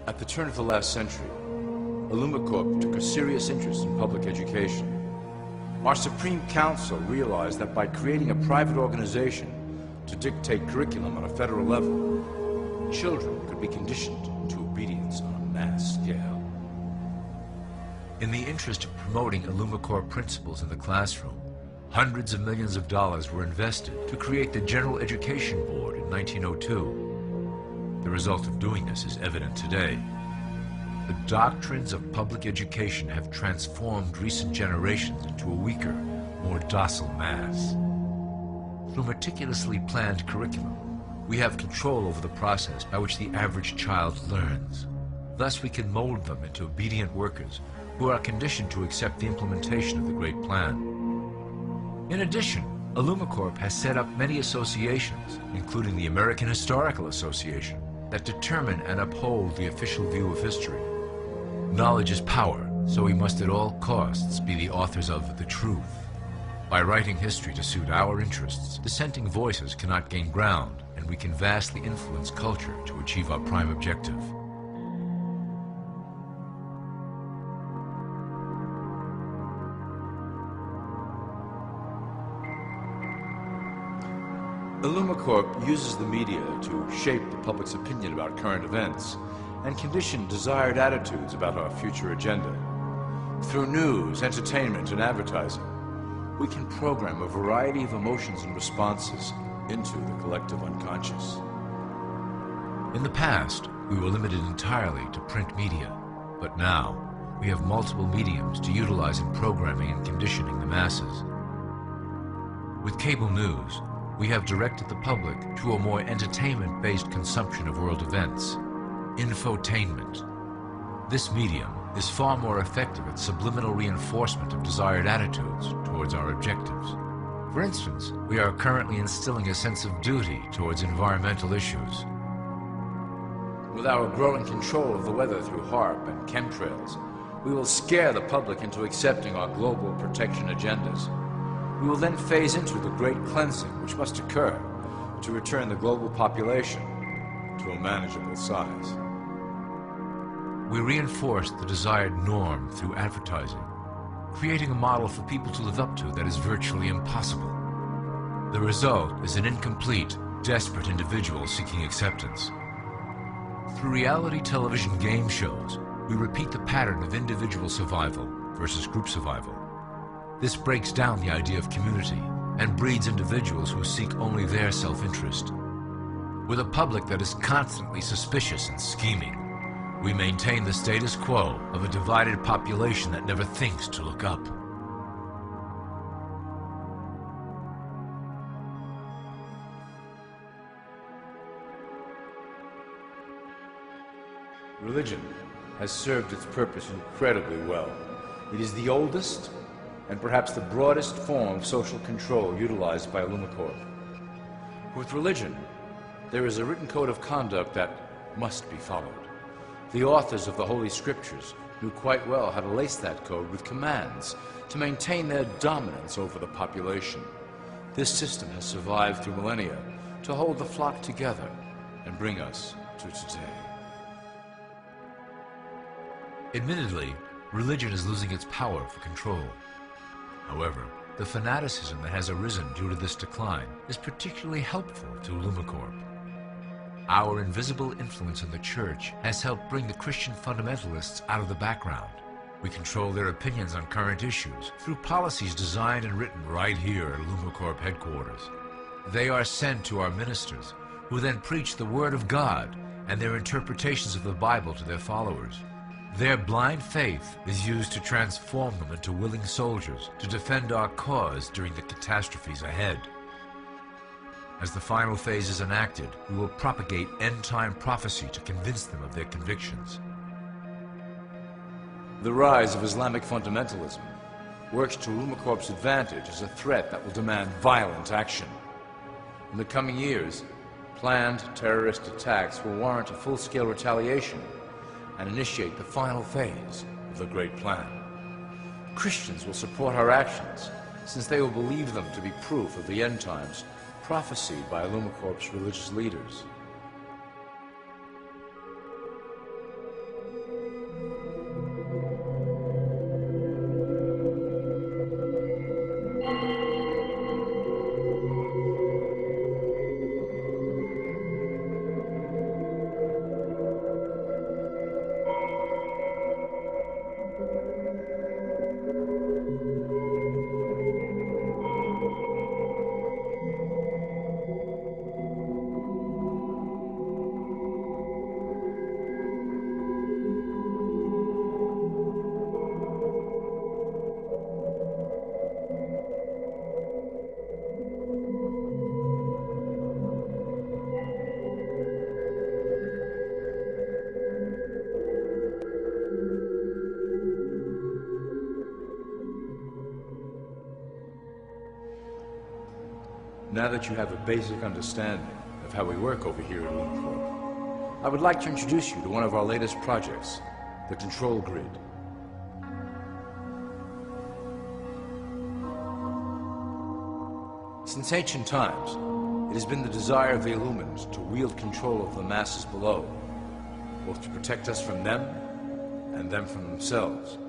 At the turn of the last century, Illumi Corp took a serious interest in public education. Our Supreme Council realized that by creating a private organization to dictate curriculum on a federal level, children could be conditioned to obedience on a mass scale. In the interest of promoting Illumi Corp principles in the classroom, hundreds of millions of dollars were invested to create the General Education Board in 1902. The result of doing this is evident today. The doctrines of public education have transformed recent generations into a weaker, more docile mass. Through meticulously planned curriculum, we have control over the process by which the average child learns. Thus, we can mold them into obedient workers who are conditioned to accept the implementation of the Great Plan. In addition, Illumi Corp has set up many associations, including the American Historical Association, that determine and uphold the official view of history. Knowledge is power, so we must at all costs be the authors of the truth. By writing history to suit our interests, dissenting voices cannot gain ground, and we can vastly influence culture to achieve our prime objective. Illumi Corp uses the media to shape the public's opinion about current events and condition desired attitudes about our future agenda. Through news, entertainment, and advertising, we can program a variety of emotions and responses into the collective unconscious. In the past, we were limited entirely to print media, but now we have multiple mediums to utilize in programming and conditioning the masses. With cable news, we have directed the public to a more entertainment-based consumption of world events, infotainment. This medium is far more effective at subliminal reinforcement of desired attitudes towards our objectives. For instance, we are currently instilling a sense of duty towards environmental issues. With our growing control of the weather through HAARP and chemtrails, we will scare the public into accepting our global protection agendas. We will then phase into the great cleansing which must occur to return the global population to a manageable size. We reinforce the desired norm through advertising, creating a model for people to live up to that is virtually impossible. The result is an incomplete, desperate individual seeking acceptance. Through reality television game shows, we repeat the pattern of individual survival versus group survival. This breaks down the idea of community and breeds individuals who seek only their self-interest. With a public that is constantly suspicious and scheming, we maintain the status quo of a divided population that never thinks to look up. Religion has served its purpose incredibly well. It is the oldest and perhaps the broadest form of social control utilized by Illumi Corp. With religion, there is a written code of conduct that must be followed. The authors of the Holy Scriptures knew quite well how to lace that code with commands to maintain their dominance over the population. This system has survived through millennia to hold the flock together and bring us to today. Admittedly, religion is losing its power for control. However, the fanaticism that has arisen due to this decline is particularly helpful to Illumi Corp. Our invisible influence in the church has helped bring the Christian fundamentalists out of the background. We control their opinions on current issues through policies designed and written right here at Illumi Corp headquarters. They are sent to our ministers, who then preach the Word of God and their interpretations of the Bible to their followers. Their blind faith is used to transform them into willing soldiers to defend our cause during the catastrophes ahead. As the final phase is enacted, we will propagate end-time prophecy to convince them of their convictions. The rise of Islamic fundamentalism works to Illumi Corp's advantage as a threat that will demand violent action. In the coming years, planned terrorist attacks will warrant a full-scale retaliation and initiate the final phase of the Great Plan. Christians will support our actions, since they will believe them to be proof of the end times prophesied by Illumi Corp's religious leaders. Now that you have a basic understanding of how we work over here at Illumi Corp, I would like to introduce you to one of our latest projects, the Control Grid. Since ancient times, it has been the desire of the Illuminist to wield control of the masses below, both to protect us from them and them from themselves.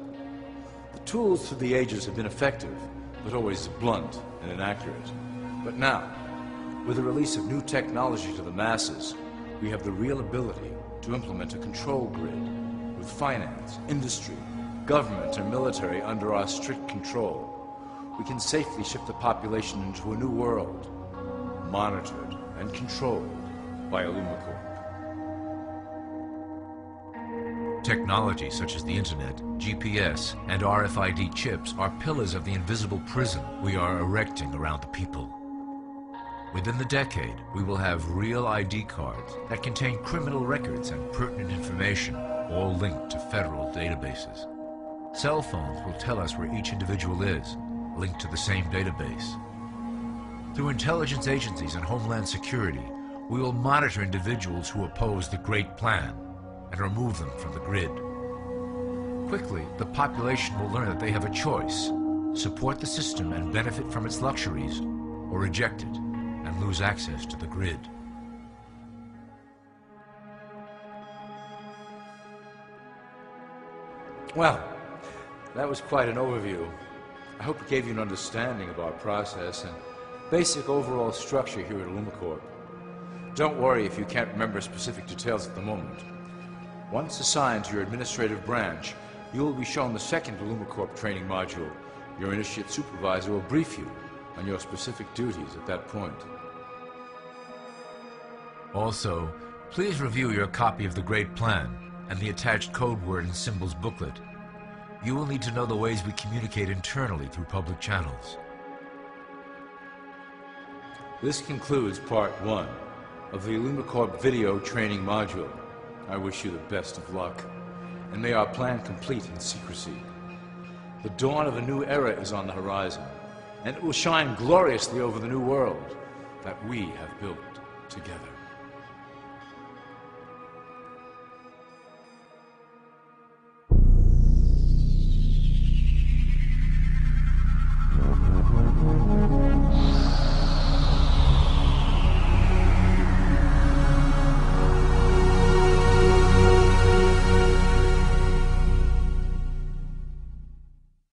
The tools through the ages have been effective, but always blunt and inaccurate. But now, with the release of new technology to the masses, we have the real ability to implement a control grid with finance, industry, government, and military under our strict control. We can safely shift the population into a new world, monitored and controlled by Illumi Corp. Technology such as the Internet, GPS, and RFID chips are pillars of the invisible prison we are erecting around the people. Within the decade, we will have real ID cards that contain criminal records and pertinent information, all linked to federal databases. Cell phones will tell us where each individual is, linked to the same database. Through intelligence agencies and Homeland Security, we will monitor individuals who oppose the Great Plan and remove them from the grid. Quickly, the population will learn that they have a choice: support the system and benefit from its luxuries, or reject it and lose access to the grid. Well, that was quite an overview. I hope it gave you an understanding of our process and basic overall structure here at Illumi Corp. Don't worry if you can't remember specific details at the moment. Once assigned to your administrative branch, you will be shown the second Illumi Corp training module. Your initiate supervisor will brief you on your specific duties at that point. Also, please review your copy of the Great Plan and the attached code word and symbols booklet. You will need to know the ways we communicate internally through public channels. This concludes part 1 of the Illumi Corp video training module. I wish you the best of luck, and may our plan complete in secrecy. The dawn of a new era is on the horizon, and it will shine gloriously over the new world that we have built together.